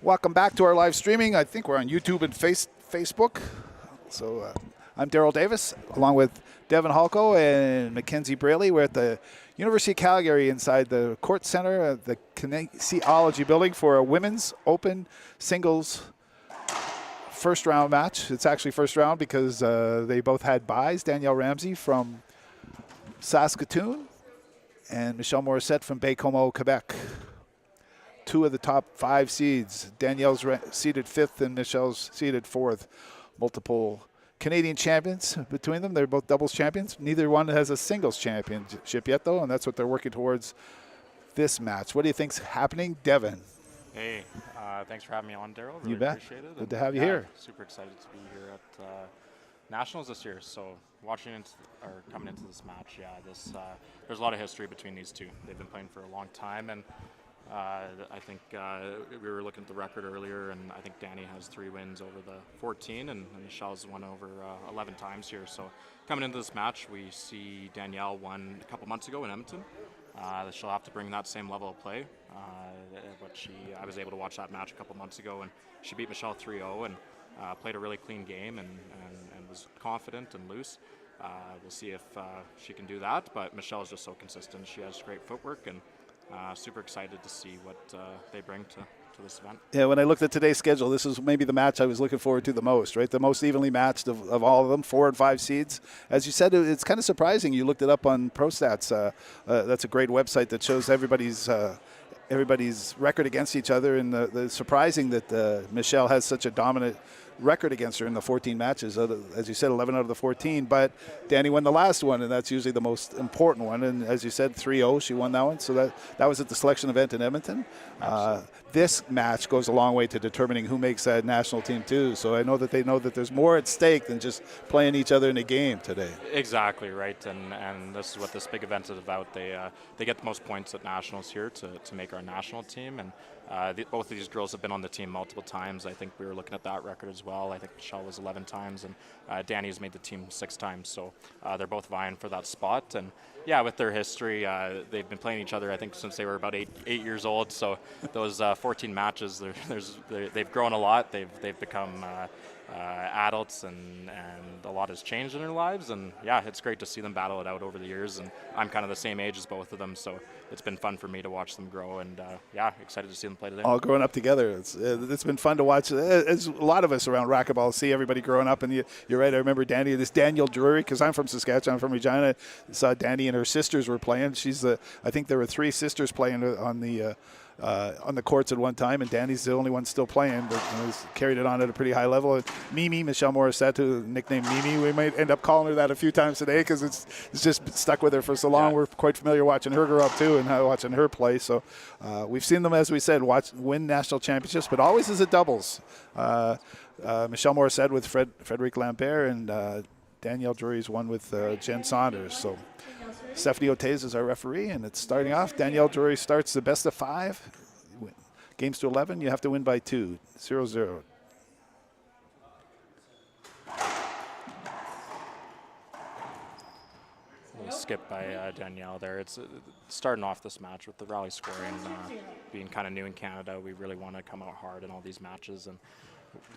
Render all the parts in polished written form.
Welcome back to our live streaming. I think we're on YouTube and Facebook. So I'm Daryl Davis, along with Devin Halko and Mackenzie Braley. We're at the University of Calgary inside the Court Center of the Kinesiology building for a women's open singles first round match. It's actually first round because they both had byes. Danielle Ramsay from Saskatoon and Michele Morissette from Baie-Comeau, Quebec. Two of the top 5 seeds. Danielle's seeded 5th and Michelle's seeded 4th. Multiple Canadian champions between them. They're both doubles champions. Neither one has a singles championship yet, though, and that's what they're working towards this match. What do you think's happening, Devin? Hey, thanks for having me on, Daryl. Really You bet. Appreciate it. Good to have you here. Super excited to be here at Nationals this year. So coming into this match, there's a lot of history between these two. They've been playing for a long time, and I think we were looking at the record earlier, and I think Danny has 3 wins over the 14, and Michelle's won over 11 times here. So coming into this match, we see Danielle won a couple months ago in Edmonton. She'll have to bring that same level of play. I was able to watch that match a couple months ago, and she beat Michelle 3-0 and played a really clean game and was confident and loose. We'll see if she can do that, but Michelle's just so consistent. She has great footwork, and super excited to see what they bring to this event. Yeah, when I looked at today's schedule, this is maybe the match I was looking forward to the most, right? The most evenly matched of all of them, 4 and 5 seeds. As you said, it's kind of surprising. You looked it up on ProStats. That's a great website that shows everybody's record against each other, and the surprising that Michele has such a dominant record against her in the 14 matches. As you said, 11 out of the 14, but Danny won the last one, and that's usually the most important one. And as you said, 3-0, she won that one. So that was at the selection event in Edmonton. This match goes a long way to determining who makes that national team too. So I know that they know that there's more at stake than just playing each other in a game today. Exactly right, and this is what this big event is about. They get the most points at nationals here to make our national team, and both of these girls have been on the team multiple times. I think we were looking at that record as well. I think Michele was 11 times, and Danny's made the team 6 times. So they're both vying for that spot. And yeah, with their history, they've been playing each other, I think, since they were about 8 years old. So those 14 matches, they've grown a lot. They've become adults, and a lot has changed in their lives. And yeah, it's great to see them battle it out over the years. And I'm kind of the same age as both of them, so it's been fun for me to watch them grow. And yeah, excited to see them play today. All growing up together. It's been fun to watch. As a lot of us around Racquetball see everybody growing up. And you're right. I remember Danielle Drury, because I'm from Saskatchewan, I'm from Regina. Saw Danny and her sisters were playing. I think there were 3 sisters playing on the courts at one time, and Danny's the only one still playing, but has carried it on at a pretty high level. And Mimi, Michele Morissette, who nicknamed Mimi, we might end up calling her that a few times today because it's just stuck with her for so long. Yeah. We're quite familiar watching her grow up too and watching her play. So we've seen them, as we said, win national championships, but always as a doubles. Michele Morissette with Frederic Lambert, and Danielle Drury's won with Jen Saunders. So Stephanie Otez is our referee, and it's starting off. Danielle Drury starts the best of 5. Games to 11, you have to win by 2. 0-0. Skip by Danielle there. It's starting off this match with the rally scoring. Being kind of new in Canada, we really want to come out hard in all these matches, and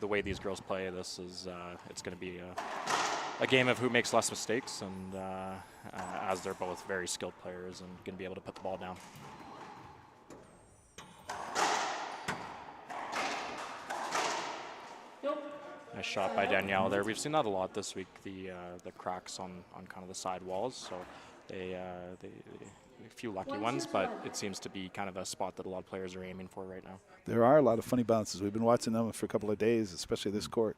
the way these girls play, this is it's going to be a game of who makes less mistakes, and as they're both very skilled players and going to be able to put the ball down. Nice shot by Danielle there. We've seen that a lot this week, the cracks on kind of the side walls. So they a few lucky ones, but it seems to be kind of a spot that a lot of players are aiming for right now. There are a lot of funny bounces. We've been watching them for a couple of days, especially this court.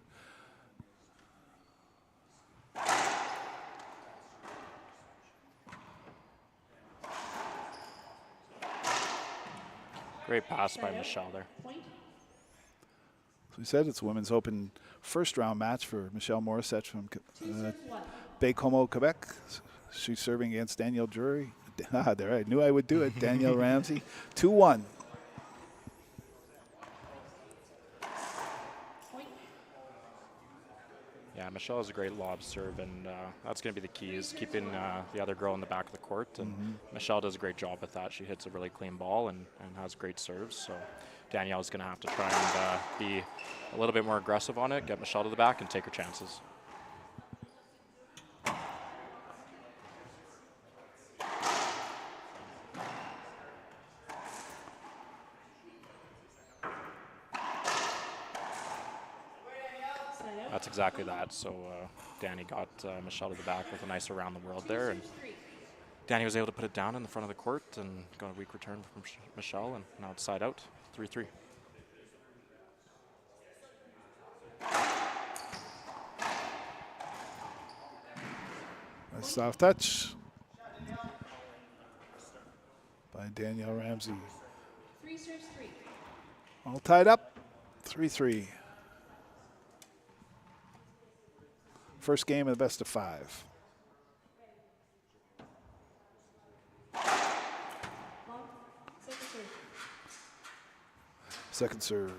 Great pass by Michele there. As we said, it's a women's open first round match for Michele Morissette from Baie-Comeau, Quebec. She's serving against Danielle Drury. There, I knew I would do it. Danielle Ramsay, 2-1. Yeah, Yeah, Michelle has a great lob serve, and that's going to be the key, is keeping the other girl in the back of the court. And Michelle does a great job with that. She hits a really clean ball and has great serves. So Danielle's going to have to try and be a little bit more aggressive on it, get Michelle to the back, and take her chances. That's exactly that. So Danny got Michelle to the back with a nice around the world there, and Danny was able to put it down in the front of the court and got a weak return from Michelle, and now it's side out, 3-3. Nice soft touch by Danielle Ramsay. 3 serves 3. All tied up, 3-3. First game of the best of 5. Second serve.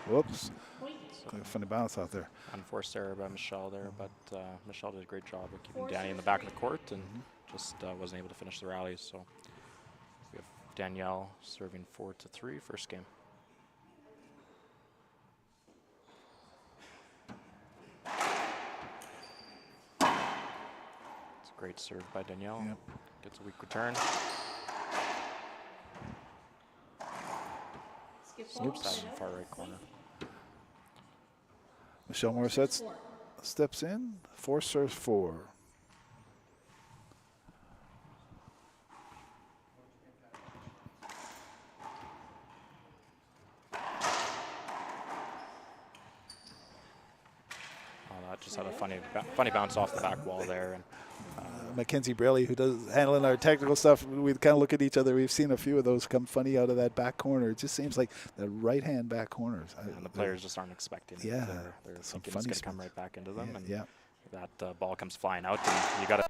Whoops. Funny bounce out there. Unforced error by Michelle there, but Michelle did a great job of keeping Danny in the back of the court and just wasn't able to finish the rally. So we have Danielle serving 4-3 first game. It's a great serve by Danielle. Yep. Gets a weak return. Skips that in the far right corner. Michele Morissette steps in. 4 serves 4. That just had a funny bounce off the back wall there. And Mackenzie Braley, who does handling our technical stuff, we kind of look at each other. We've seen a few of those come funny out of that back corner. It just seems like the right-hand back corners. And the players just aren't expecting it. Yeah, they're some thinking funny it's going to come right back into them, and yeah. that ball comes flying out, and you got to.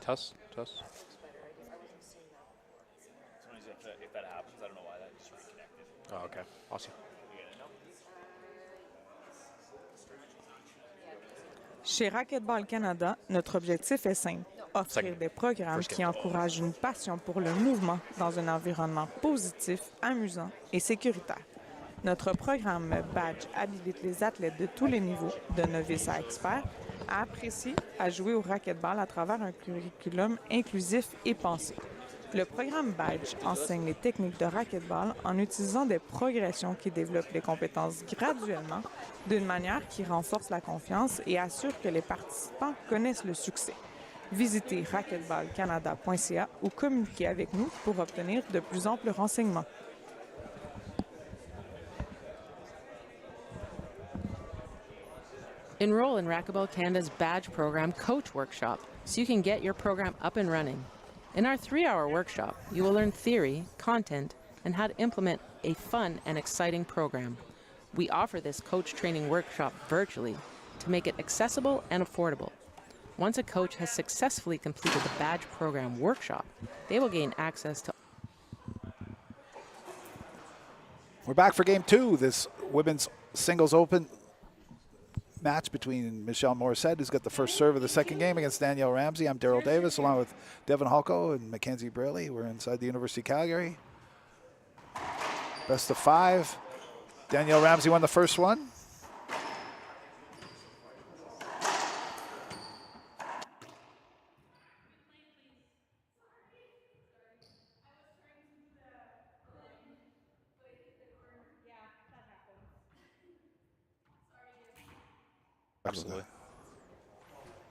Test. If that happens, I don't know why that just reconnected. Oh, okay. Awesome. Chez Racquetball Canada, notre objectif est simple, offrir des programmes qui encouragent une passion pour le mouvement dans un environnement positif, amusant et sécuritaire. Notre programme Badge habilite les athlètes de tous les niveaux, de novices à experts, à apprécier, à jouer au racquetball à travers un curriculum inclusif et pensé. Le programme Badge enseigne les techniques de racquetball en utilisant des progressions qui développent les compétences graduellement, d'une manière qui renforce la confiance et assure que les participants connaissent le succès. Visitez racquetballcanada.ca ou communiquez avec nous pour obtenir de plus amples renseignements. Enroll in Racquetball Canada's Badge Program Coach Workshop so you can get your program up and running. In our 3-hour workshop, you will learn theory, content, and how to implement a fun and exciting program. We offer this coach training workshop virtually to make it accessible and affordable. Once a coach has successfully completed the Badge Program workshop, they will gain access to. We're back for game 2, this women's singles open match between Michele Morissette, who's got the first serve of the second game, against Danielle Ramsay. I'm Daryl Davis, along with Devin Halko and Mackenzie Braley. We're inside the University of Calgary. Best of 5. Danielle Ramsay won the first one. Absolutely.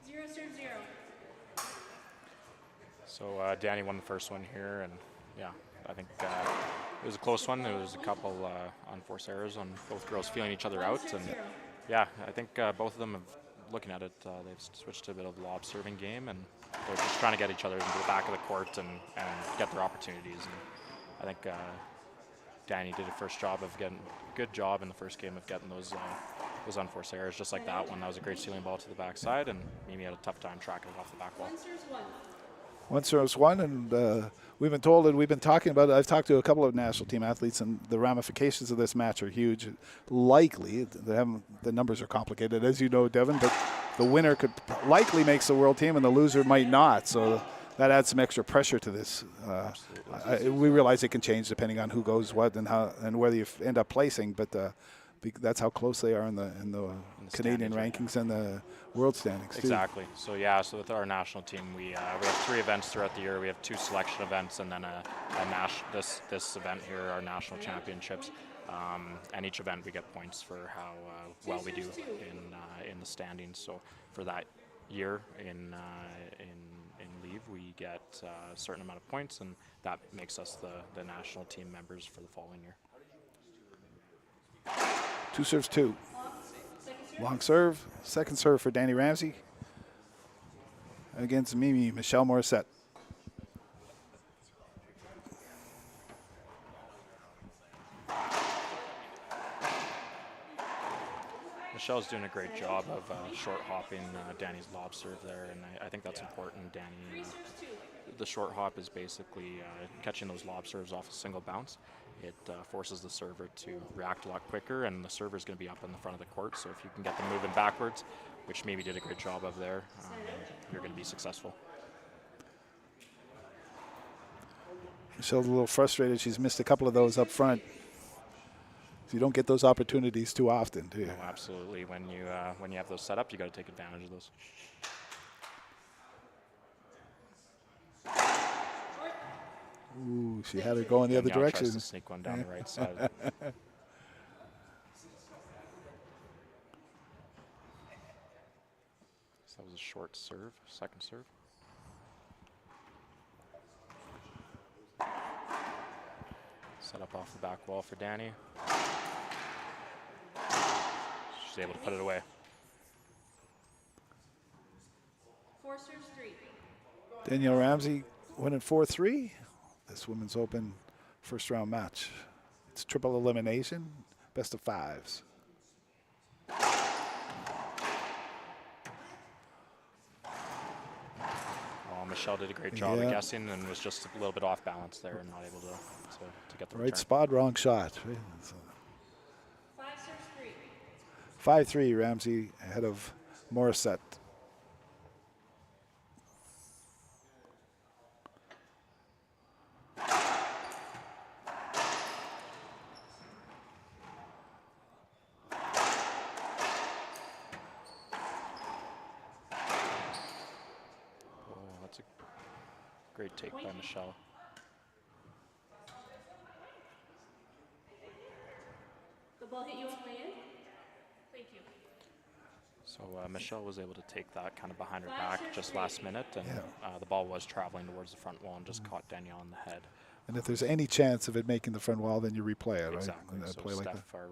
0 serve 0. So Danny won the first one here, and yeah, I think it was a close one. There was a couple unforced errors on both girls feeling each other out, and yeah, I think both of them have, looking at it, they've switched to a bit of lob serving game, and they're just trying to get each other into the back of the court and get their opportunities. And I think Danny did a good job in the first game of getting those unforced errors, just like that one. That was a great ceiling ball to the backside, and Mimi had a tough time tracking it off the back wall. 1 serves 1. One serves one, and we've been told, and we've been talking about it. I've talked to a couple of national team athletes, and the ramifications of this match are huge. Likely, the numbers are complicated, as you know, Devin, but the winner could likely makes the world team, and the loser might not. So that adds some extra pressure to this. We realize it can change depending on who goes what and how and whether you end up placing, but that's how close they are in the Canadian rankings and the world standings too. Exactly. So yeah, so with our national team, we have 3 events throughout the year. We have 2 selection events, and then this event here, our national championships. And each event we get points for how well we do in the standings. So for that year in leave, we get a certain amount of points, and that makes us the national team members for the following year. 2 serves 2. Long serve. Second serve for Danny Ramsay against Michele Morissette. Michelle's doing a great job of short hopping Danny's lob serve there, and I think that's important. Danny, the short hop is basically catching those lob serves off a single bounce. It forces the server to react a lot quicker, and the server is going to be up in the front of the court. So if you can get them moving backwards, which Mimi did a great job of there, you're going to be successful. Michelle's a little frustrated. She's missed a couple of those up front. So you don't get those opportunities too often, do you? Oh, absolutely. When you have those set up, you got to take advantage of those. Ooh, she had her going the other direction. Tries to sneak one down the right side. So that was a short serve, second serve. Set up off the back wall for Danny. She's able to put it away. 4 serves 3. Danielle Ramsay winning 4-3. This Women's Open first round match. It's triple elimination, best of 5s. Michele did a great job Yeah. of guessing and was just a little bit off balance there and not able to get the Right return. spot, wrong shot. Right? So 5 serves 3. 5-3, Ramsay ahead of Morissette. Oh, that's a great take by Michele. The ball hit you on the way in? Thank you. So Michele was able to take that kind of behind her back just last minute, and the ball was traveling towards the front wall and just caught Danielle in the head. And if there's any chance of it making the front wall, then you replay it, right? Exactly. And So play like that. Steph, our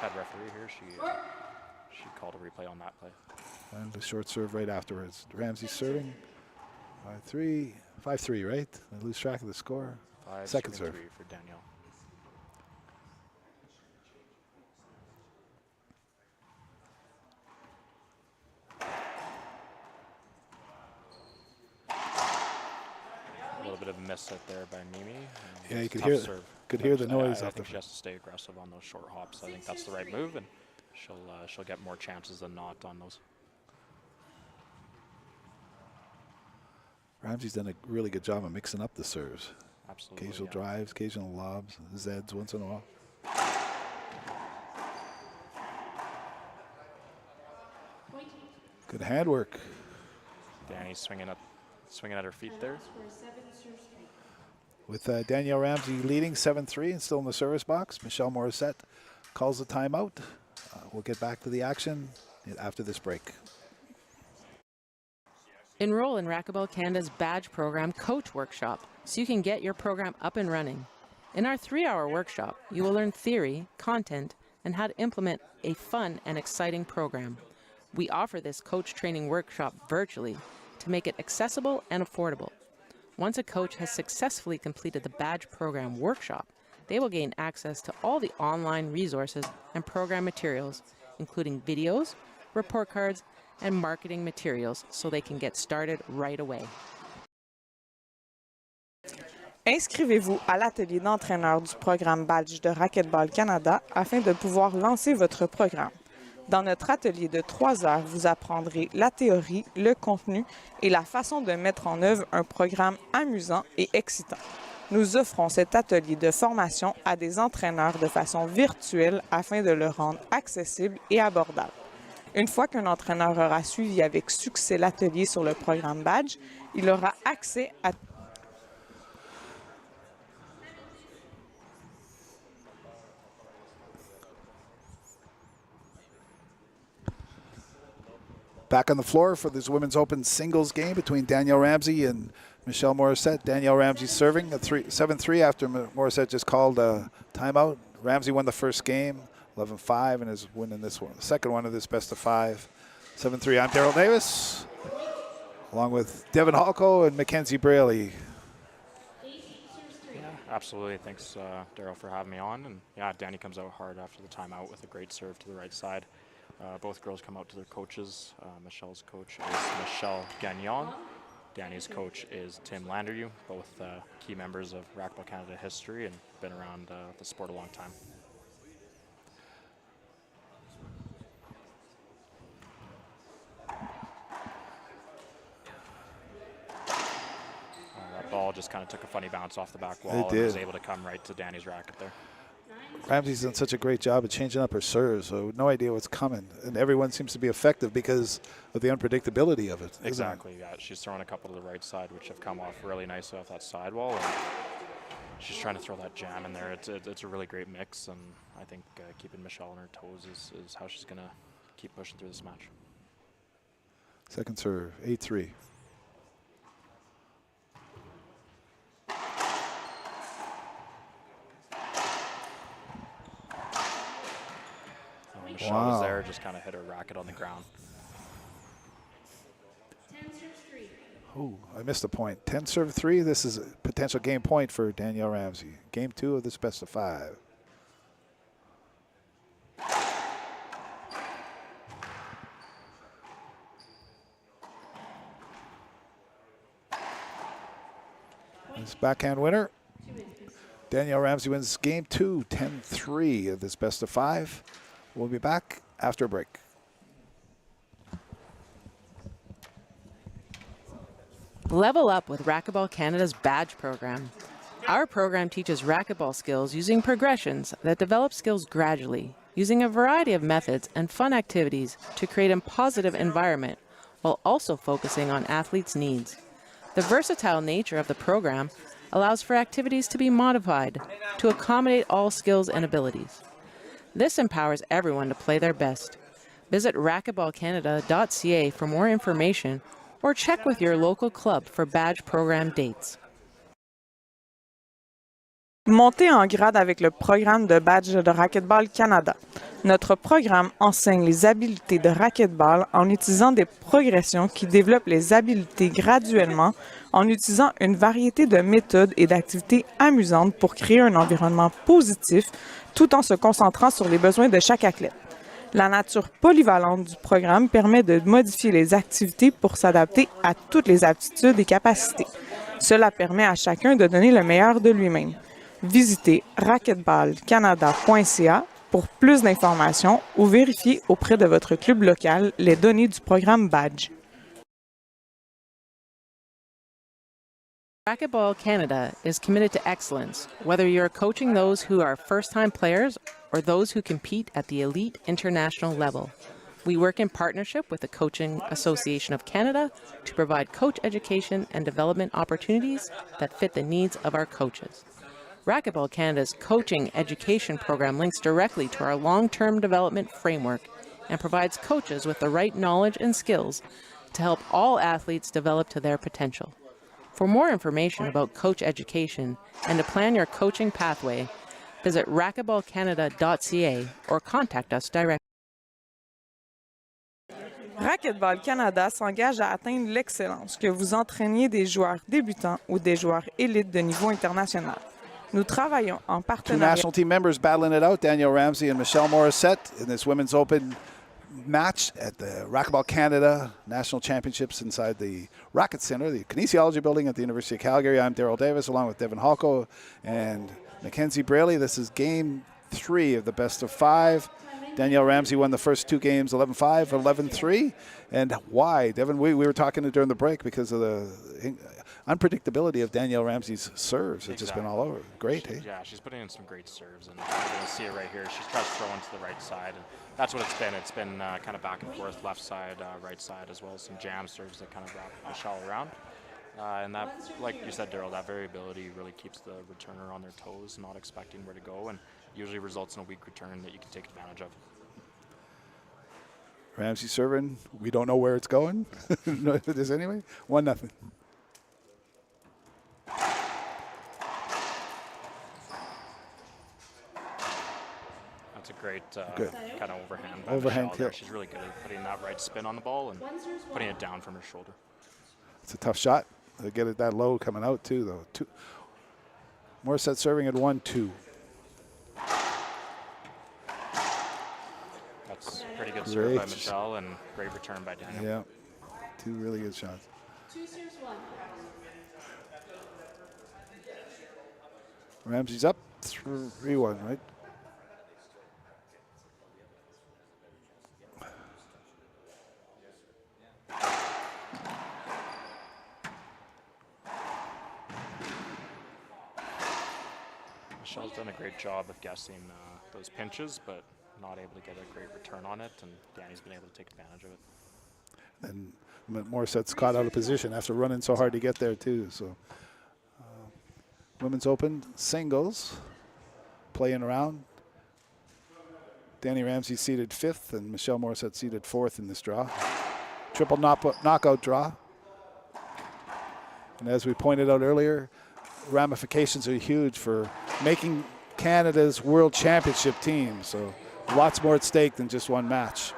head referee here, she called a replay on that play. And the short serve right afterwards. Ramsay serving. 5-3. 5-3, right? I lose track of the score. Second serve. 5-3 for Danielle. A little bit of a miss out there by Mimi. Yeah, you could Tough hear serve. the noise I off the think she has to stay aggressive on those short hops. I think that's the right move, and she'll get more chances than not on those. Ramsay's done a really good job of mixing up the serves. Absolutely. Occasional yeah. drives, occasional lobs, Zeds once in a while. Good handwork. Danny swinging at her feet there. Score 7 serves 3. With Danielle Ramsay leading 7-3 and still in the service box, Michele Morissette calls the timeout. We'll get back to the action after this break. Enroll in Racquetball Canada's badge program Coach Workshop so you can get your program up and running. In our 3-hour workshop, you will learn theory, content, and how to implement a fun and exciting program. We offer this coach training workshop virtually to make it accessible and affordable. Once a coach has successfully completed the badge program workshop, they will gain access to all the online resources and program materials, including videos, report cards, and marketing materials so they can get started right away. Inscrivez-vous à l'atelier d'entraîneur du programme Badge de Racquetball Canada afin de pouvoir lancer votre programme. Dans notre atelier de 3 heures, vous apprendrez la théorie, le contenu et la façon de mettre en œuvre un programme amusant et excitant. Nous offrons cet atelier de formation à des entraîneurs de façon virtuelle afin de le rendre accessible et abordable. Une fois qu'un entraîneur aura suivi avec succès l'atelier sur le programme Badge, il aura accès à Back on the floor for this Women's Open singles game between Danielle Ramsay and Michele Morissette. Danielle Ramsay serving at 7-3 after Morissette just called a timeout. Ramsay won the first game, 11-5, and is winning this one, the second one of this best of 5. 7-3. I'm Daryl Davis, along with Devin Halko and Mackenzie Braley. Yeah, absolutely. Thanks, Daryl, for having me on. And yeah, Danny comes out hard after the timeout with a great serve to the right side. Both girls come out to their coaches. Michele's coach is Michele Gagnon. Danny's coach is Tim Landernew, both key members of Racquetball Canada history and been around the sport a long time. That ball just kind of took a funny bounce off the back wall and was able to come right to Danny's racket there. Ramsay's done such a great job of changing up her serves, so no idea what's coming. And everyone seems to be effective because of the unpredictability of it. Exactly, yeah. She's throwing a couple to the right side, which have come off really nicely off that sidewall. And she's trying to throw that jam in there. It's a really great mix, and I think keeping Michele on her toes is how she's going to keep pushing through this match. Second serve, 8-3. Michele was there, just kind of hit her racket on the ground. 10 serves 3. Oh, I missed a point. 10 serve 3. This is a potential game point for Danielle Ramsay. Game 2 of this best of 5. This backhand winner. Danielle Ramsay wins game 2, 10-3 of this best of 5. We'll be back after a break. Level up with Racquetball Canada's badge program. Our program teaches racquetball skills using progressions that develop skills gradually, using a variety of methods and fun activities to create a positive environment while also focusing on athletes' needs. The versatile nature of the program allows for activities to be modified to accommodate all skills and abilities. This empowers everyone to play their best. Visit racquetballcanada.ca for more information or check with your local club for badge program dates. Montez en grade avec le programme de badge de Racquetball Canada. Notre programme enseigne les habiletés de racquetball en utilisant des progressions qui développent les habiletés graduellement en utilisant une variété de méthodes et d'activités amusantes pour créer un environnement positif tout en se concentrant sur les besoins de chaque athlète. La nature polyvalente du programme permet de modifier les activités pour s'adapter à toutes les aptitudes et capacités. Cela permet à chacun de donner le meilleur de lui-même. Visitez racquetballcanada.ca pour plus d'informations ou vérifiez auprès de votre club local les données du programme Badge. Racquetball Canada is committed to excellence, whether you're coaching those who are first-time players or those who compete at the elite international level. We work in partnership with the Coaching Association of Canada to provide coach education and development opportunities that fit the needs of our coaches. Racquetball Canada's coaching education program links directly to our long-term development framework and provides coaches with the right knowledge and skills to help all athletes develop to their potential. For more information about coach education and to plan your coaching pathway, visit racquetballcanada.ca or contact us directly. Racquetball Canada s'engage à atteindre l'excellence, que vous entraîniez des joueurs débutants ou des joueurs élites de niveau international. Nous travaillons en Two partenariat. national team members battling it out, Danielle Ramsay and Michele Morissette, in this Women's Open match at the Racquetball Canada National Championships inside the Racket Center, the Kinesiology Building at the University of Calgary. I'm Daryl Davis along with Devin Halko and Mackenzie Braley. This is game 3 of the best of 5. Danielle Ramsay won the first 2 games 11-5, 11-3. And why? Devin, we were talking during the break because of the unpredictability of Danielle Ramsay's serves. It's just been all over. Great, hey? Yeah, she's putting in some great serves, and you're going to see it right here. She tries to throw into the right side, and that's what it's been. It's been kind of back and forth, left side, right side, as well as some jam serves that kind of wrap Michele around. And that, like you said, Daryl, that variability really keeps the returner on their toes, not expecting where to go, and usually results in a weak return that you can take advantage of. Ramsay serving. We don't know where it's going. No, if it is anyway. 1-0. That's a great kind of overhand. Overhand Michele there. kill. She's really good at putting that right spin on the ball and putting it down from her shoulder. It's a tough shot. They get it that low coming out too, though. Morissette serving at 1-2. That's pretty good serve by Michele and great return by Danielle. Yeah, 2 really good shots. 2 serves 1. Ramsay's up 3-1, right? Michelle's done a great job of guessing those pinches, but not able to get a great return on it, and Danny's been able to take advantage of it. And Morissette's caught out of position after running so hard to get there too. So, Women's Open singles, playing around. Danny Ramsay seeded 5th, and Michele Morissette seeded 4th in this draw. Triple knockout draw. And as we pointed out earlier, ramifications are huge for making Canada's World Championship team. So lots more at stake than just one match.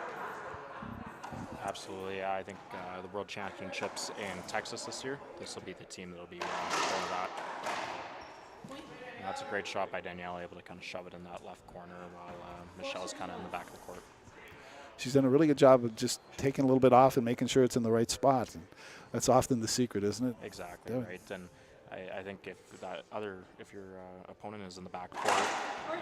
Absolutely, yeah. I think the World Championships in Texas this year, this will be the team that will be going to that. And that's a great shot by Danielle, able to kind of shove it in that left corner while Michelle's kind of in the back of the court. She's done a really good job of just taking a little bit off and making sure it's in the right spot. And that's often the secret, isn't it? Exactly, Yeah. right. And I think if your opponent is in the back court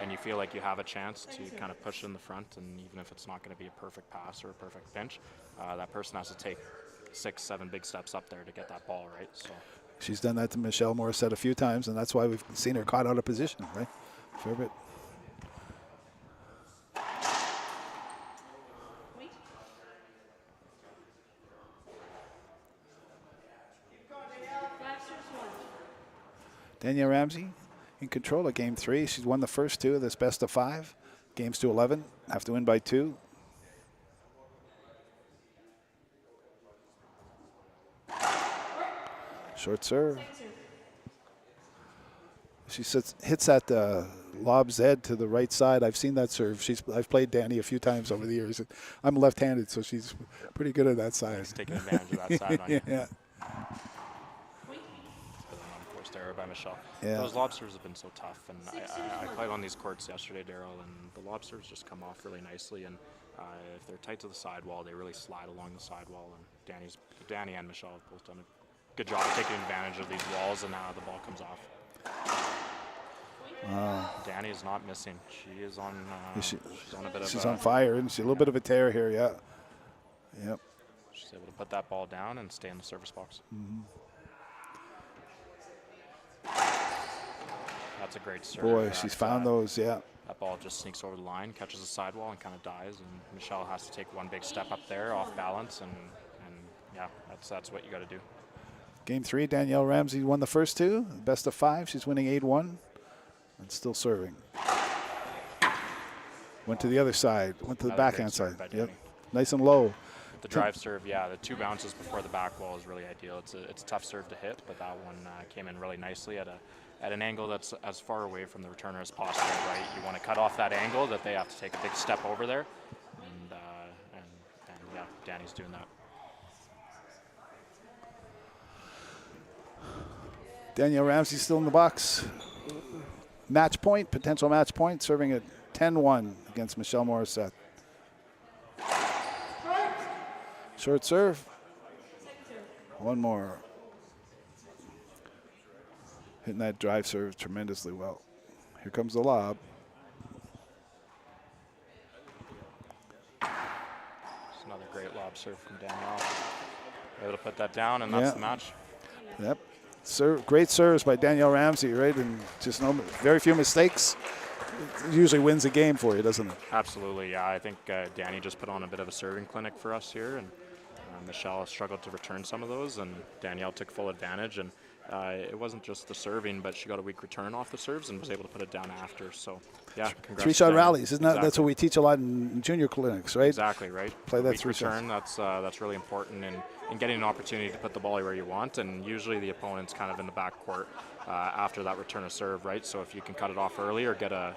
and you feel like you have a chance to kind of push in the front, and even if it's not going to be a perfect pass or a perfect pinch, that person has to take 6-7 big steps up there to get that ball, right? So She's done that to Michele Morissette a few times, and that's why we've seen her caught out of position, right? Fair bit. Danielle Ramsay in control of game 3. She's won the first 2 of this best of 5. Games to 11, have to win by 2. Short serve. She hits that lob Z to the right side. I've seen that serve. I've played Danny a few times over the years. I'm left-handed, so she's pretty good at that side. She's taking advantage of that side on you. Yeah. Unforced error by Michele. Yeah. Those lob serves have been so tough, and I played on these courts yesterday, Daryl, and the lob serves just come off really nicely, and if they're tight to the sidewall, they really slide along the sidewall, and Danny and Michele have both done a good job of taking advantage of these walls, and now the ball comes off. Wow. Danny is not missing. She is on. She's on a bit of. She's on fire, isn't she? A little bit of a tear here, yeah. Yep. She's able to put that ball down and stay in the service box. Mm-hmm. That's a great serve. Boy, she's found those, yeah. That ball just sneaks over the line, catches the sidewall, and kind of dies. And Michele has to take one big step up there, off balance, and yeah, that's what you got to do. Game 3, Danielle Ramsay won the first 2. Best of 5. She's winning 8-1 and still serving. Went to the other side. Went to the backhand side. Yep. Nice and low. The drive serve, yeah, the 2 bounces before the back wall is really ideal. It's a tough serve to hit, but that one came in really nicely at an angle that's as far away from the returner as possible, right? You want to cut off that angle that they have to take a big step over there, and yeah, Danny's doing that. Danielle Ramsay still in the box. Match point, potential match point, serving at 10-1 against Michele Morissette. Short serve. One more. Hitting that drive serve tremendously well. Here comes the lob. It's another great lob serve from Danielle. Able to put that down, and that's the match. Yep. Great serves by Danielle Ramsay, right? And just very few mistakes. It usually wins a game for you, doesn't it? Absolutely, yeah. I think Danny just put on a bit of a serving clinic for us here, and Michele struggled to return some of those, and Danielle took full advantage. And it wasn't just the serving, but she got a weak return off the serves and was able to put it down after. So, yeah, congrats. 3-shot rallies, isn't that? That's what we teach a lot in junior clinics, right? Exactly, right. Play that weak return. That's really important in getting an opportunity to put the ball where you want. And usually the opponent's kind of in the back court after that return of serve, right? So if you can cut it off early or get a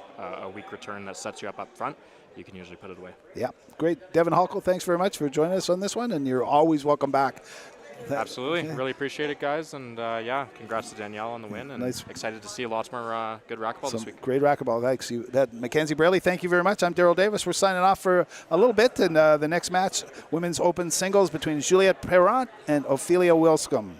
weak return that sets you up front, you can usually put it away. Yeah, great. Devin Halkel, thanks very much for joining us on this one, and you're always welcome back. Absolutely. Really appreciate it, guys. And, yeah, congrats to Danielle on the win. And excited to see lots more good racquetball this week. Great racquetball. Thanks. Mackenzie Braley, thank you very much. I'm Daryl Davis. We're signing off for a little bit. And the next match, women's open singles between Juliette Perrot and Ophelia Wilscombe.